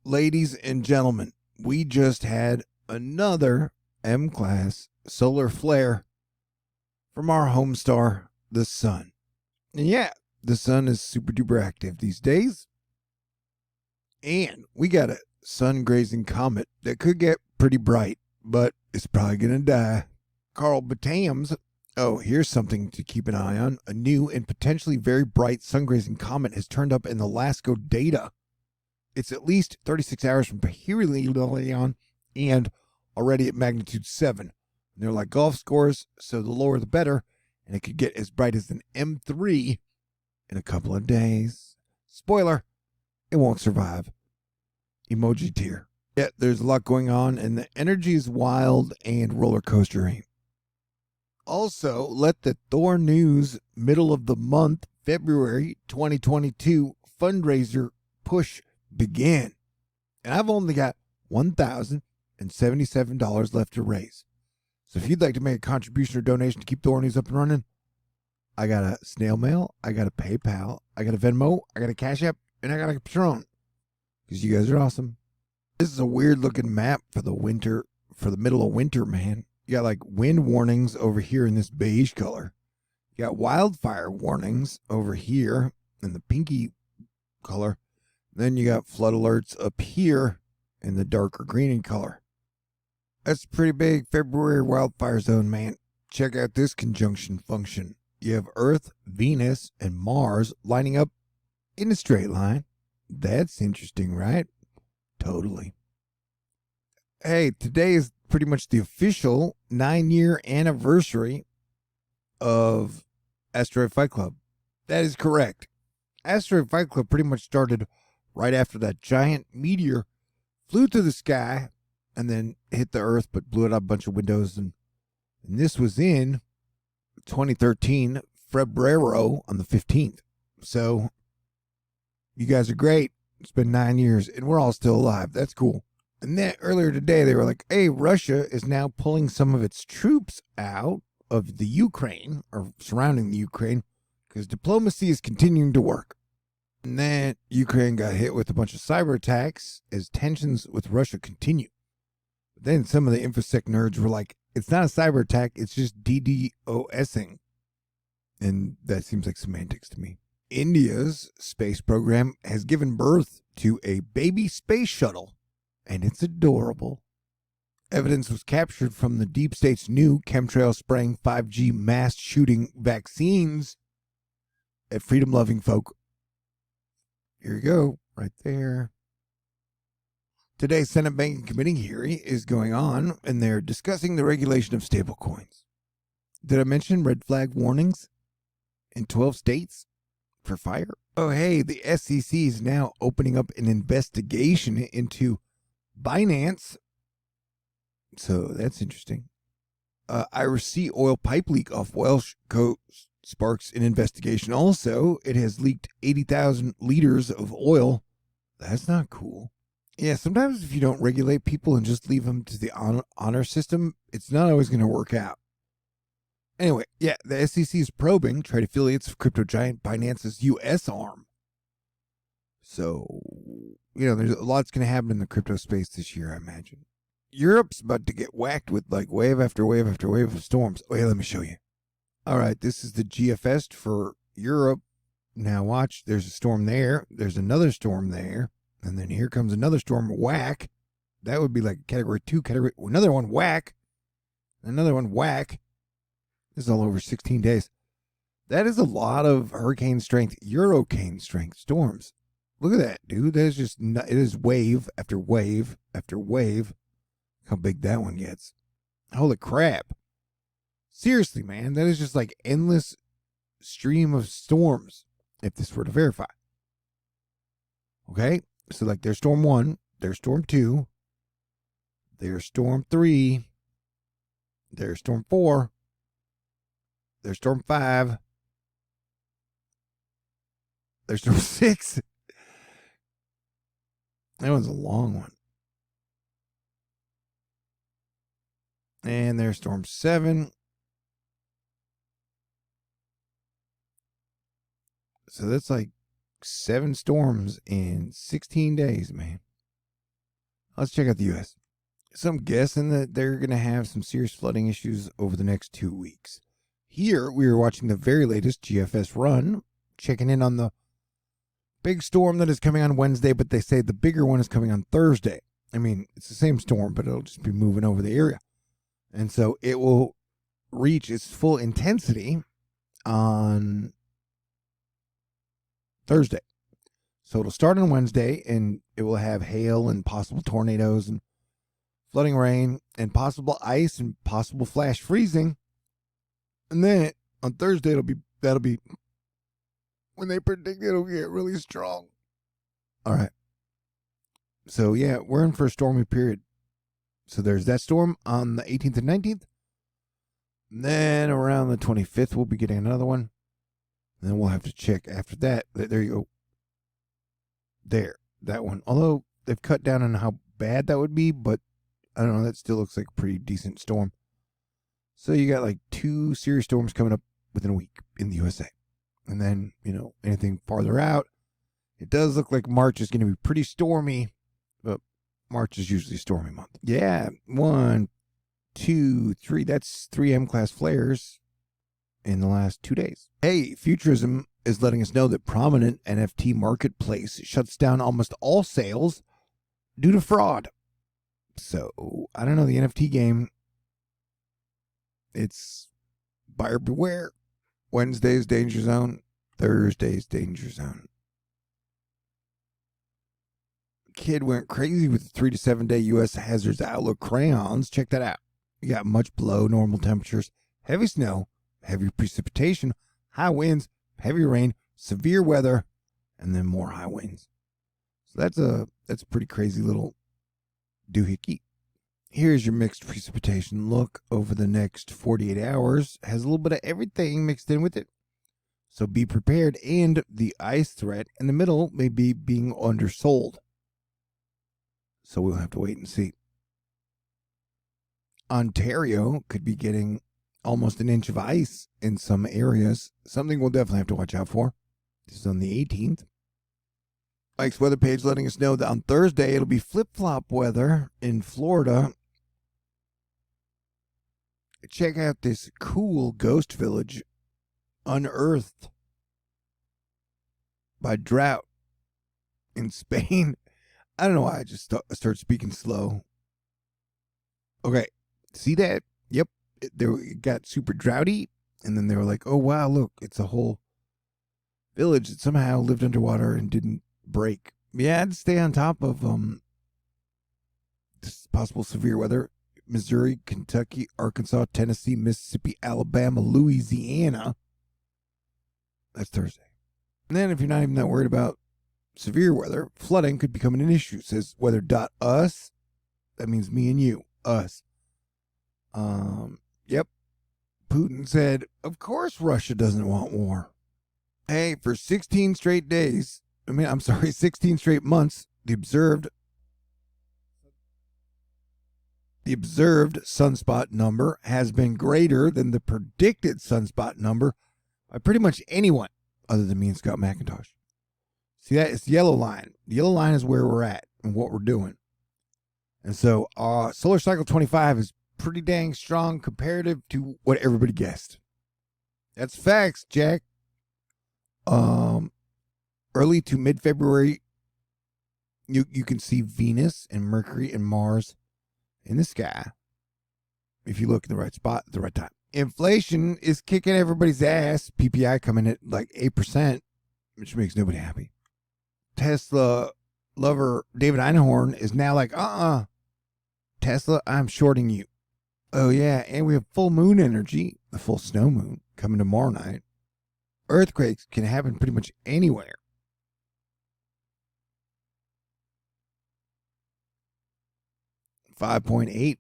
Ladies and gentlemen, we just had another M-Class solar flare from our home star, the sun. And yeah, the sun is super duper active these days. And we got a sun grazing comet that could get pretty bright, but it's probably going to die. Carl Batams. Oh, here's something to keep an eye on. A new and potentially very bright sun grazing comet has turned up in the LASCO data. It's at least 36 hours from perihelion and already at magnitude 7. And they're like golf scores, so the lower the better, and it could get as bright as an M3 in a couple of days. Spoiler, it won't survive. Emoji tear. Yeah, there's a lot going on, and the energy is wild and roller coastering. Also, let the THORnews middle of the month, February 2022 fundraiser push begin. And I've only got $1,077 left to raise. So if you'd like to make a contribution or donation to keep THORnews up and running, I got a snail mail, I got a PayPal, I got a Venmo, I got a CashApp, and I got a Patreon. Because you guys are awesome. This is a weird looking map for the winter, for the middle of winter, man. You got like wind warnings over here in this beige color. You got wildfire warnings over here in the pinky color. Then you got flood alerts up here in the darker green in color. That's a pretty big February wildfire zone, man. Check out this conjunction function. You have Earth, Venus, and Mars lining up in a straight line. That's interesting, right? Totally. Hey, today is pretty much the official 9-year anniversary of Asteroid Fight Club. That is correct. Asteroid Fight Club pretty much started right after that giant meteor flew through the sky and then hit the Earth, but blew out a bunch of windows. And this was in 2013, Febrero on the 15th. So you guys are great. It's been 9 years, and we're all still alive. That's cool. And then earlier today, they were like, hey, Russia is now pulling some of its troops out of the Ukraine, or surrounding the Ukraine, because diplomacy is continuing to work. And then Ukraine got hit with a bunch of cyber attacks as tensions with Russia continue. But then some of the InfoSec nerds were like, it's not a cyber attack, it's just DDoSing. And that seems like semantics to me. India's space program has given birth to a baby space shuttle, and it's adorable. Evidence was captured from the deep state's new chemtrail-spraying 5G mass shooting vaccines at freedom-loving folk. Here you go, right there. Today's Senate Banking Committee hearing is going on, and they're discussing the regulation of stablecoins. Did I mention red flag warnings in 12 states for fire? Oh, hey, the SEC is now opening up an investigation into Binance. So that's interesting. Irish Sea oil pipe leak off Welsh coast sparks an investigation. Also, it has leaked 80,000 liters of oil. That's not cool. Yeah, sometimes if you don't regulate people and just leave them to the honor system, it's not always going to work out. Anyway, yeah, the SEC is probing trade affiliates of crypto giant Binance's U.S. arm. So, there's a lot's going to happen in the crypto space this year, I imagine. Europe's about to get whacked with like wave after wave after wave of storms. Wait, let me show you. All right, this is the GFS for Europe. Now watch, there's a storm there. There's another storm there. And then here comes another storm, whack. That would be like category 2, another one, whack. Another one, whack. This is all over 16 days. That is a lot of hurricane strength, Eurocane strength storms. Look at that, dude. That is just, it is wave after wave after wave. How big that one gets. Holy crap. Seriously, man, that is just like endless stream of storms, if this were to verify. Okay, so like there's storm 1, there's storm 2, there's storm 3, there's storm 4, there's storm 5, there's storm 6. That one's a long one. And there's storm 7. So that's like 7 storms in 16 days, man. Let's check out the U.S. So I'm guessing that they're going to have some serious flooding issues over the next 2 weeks. Here, we are watching the very latest GFS run, checking in on the big storm that is coming on Wednesday, but they say the bigger one is coming on Thursday. I mean, it's the same storm, but it'll just be moving over the area. And so it will reach its full intensity on Thursday. So it'll start on Wednesday, and it will have hail and possible tornadoes and flooding rain and possible ice and possible flash freezing. And then on Thursday, that'll be when they predict it'll get really strong. All right. So yeah, we're in for a stormy period. So there's that storm on the 18th and 19th. And then around the 25th, we'll be getting another one. And then we'll have to check after that. There you go. There, that one. Although they've cut down on how bad that would be, but I don't know, that still looks like a pretty decent storm. So you got like 2 serious storms coming up within a week in the USA. And then, anything farther out, it does look like March is going to be pretty stormy, but March is usually a stormy month. Yeah, 1, 2, 3, that's 3 MClass flares in the last 2 days. Hey, Futurism is letting us know that prominent NFT marketplace shuts down almost all sales due to fraud. So, I don't know, the NFT game, it's buyer beware. Wednesday's danger zone, Thursday's danger zone. Kid went crazy with the 3 to 7 day U.S. Hazards Outlook crayons. Check that out. You got much below normal temperatures, heavy snow, heavy precipitation, high winds, heavy rain, severe weather, and then more high winds. So that's a pretty crazy little doohickey. Here's your mixed precipitation look over the next 48 hours. Has a little bit of everything mixed in with it. So be prepared, and the ice threat in the middle may be being undersold. So we'll have to wait and see. Ontario could be getting almost an inch of ice in some areas. Something we'll definitely have to watch out for. This is on the 18th. Mike's weather page letting us know that on Thursday it'll be flip-flop weather in Florida. Check out this cool ghost village unearthed by drought in Spain. I don't know why I just started speaking slow. Okay, see that? Yep, it got super droughty, and then they were like, oh wow, look, it's a whole village that somehow lived underwater and didn't break. Yeah, I'd stay on top of this possible severe weather. Missouri, Kentucky, Arkansas, Tennessee, Mississippi, Alabama, Louisiana. That's Thursday. And then if you're not even that worried about severe weather, flooding could become an issue, says weather.us. That means me and you, us. Yep. Putin said, of course Russia doesn't want war. Hey, for 16 straight days, 16 straight months, the observed sunspot number has been greater than the predicted sunspot number by pretty much anyone other than me and Scott McIntosh. See that? It's the yellow line. The yellow line is where we're at and what we're doing. And so solar cycle 25 is pretty dang strong comparative to what everybody guessed. That's facts, Jack. Early to mid-February, you can see Venus and Mercury and Mars in the sky if you look in the right spot at the right time. Inflation is kicking everybody's ass. PPI coming at like 8%, which makes nobody happy. Tesla lover David Einhorn is now like, Tesla, I'm shorting you. Oh yeah, and we have full moon energy, the full snow moon, coming tomorrow night. Earthquakes can happen pretty much anywhere. .8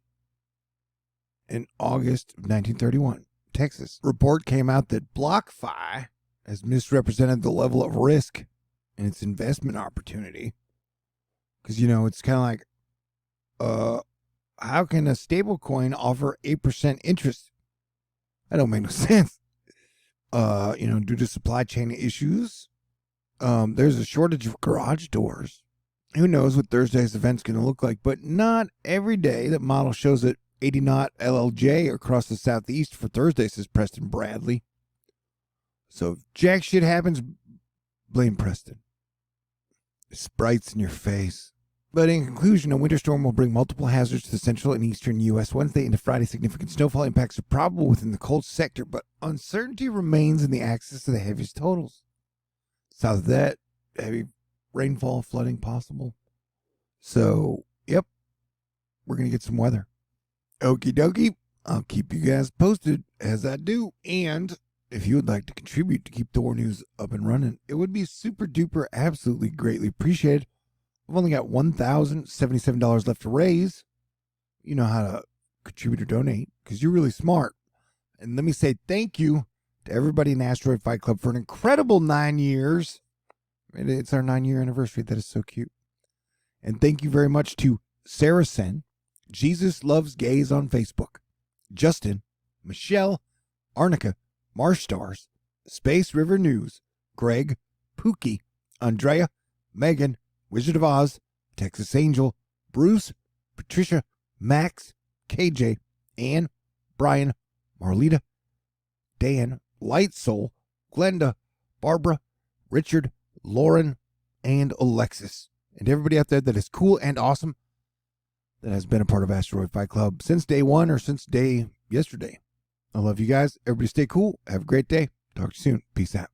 in August of 1931, Texas. Report came out that BlockFi has misrepresented the level of risk in its investment opportunity. Because, it's kind of like, how can a stable coin offer 8% interest? That don't make no sense. Due to supply chain issues, there's a shortage of garage doors. Who knows what Thursday's event's going to look like, but not every day that model shows at 80 knot LLJ across the southeast for Thursday, says Preston Bradley. So if jack shit happens, blame Preston. Sprites in your face. But in conclusion, a winter storm will bring multiple hazards to the central and eastern U.S. Wednesday into Friday. Significant snowfall impacts are probable within the cold sector, but uncertainty remains in the access to the heaviest totals. South of that, heavy rainfall, flooding possible. So, yep, we're going to get some weather. Okie dokie, I'll keep you guys posted as I do. And if you would like to contribute to keep THORnews up and running, it would be super duper absolutely greatly appreciated. I've only got $1,077 left to raise. You know how to contribute or donate because you're really smart. And let me say thank you to everybody in Asteroid Fight Club for an incredible 9 years. It's our 9-year anniversary. That is so cute. And thank you very much to Sarah Sen, Jesus Loves Gays on Facebook, Justin, Michelle, Arnica, Marsh Stars, Space River News, Greg, Pookie, Andrea, Megan, Wizard of Oz, Texas Angel, Bruce, Patricia, Max, KJ, Ann, Brian, Marlita, Dan, Light Soul, Glenda, Barbara, Richard, Lauren, and Alexis. And everybody out there that is cool and awesome that has been a part of Asteroid Fight Club since day one or since day yesterday. I love you guys. Everybody stay cool. Have a great day. Talk to you soon. Peace out.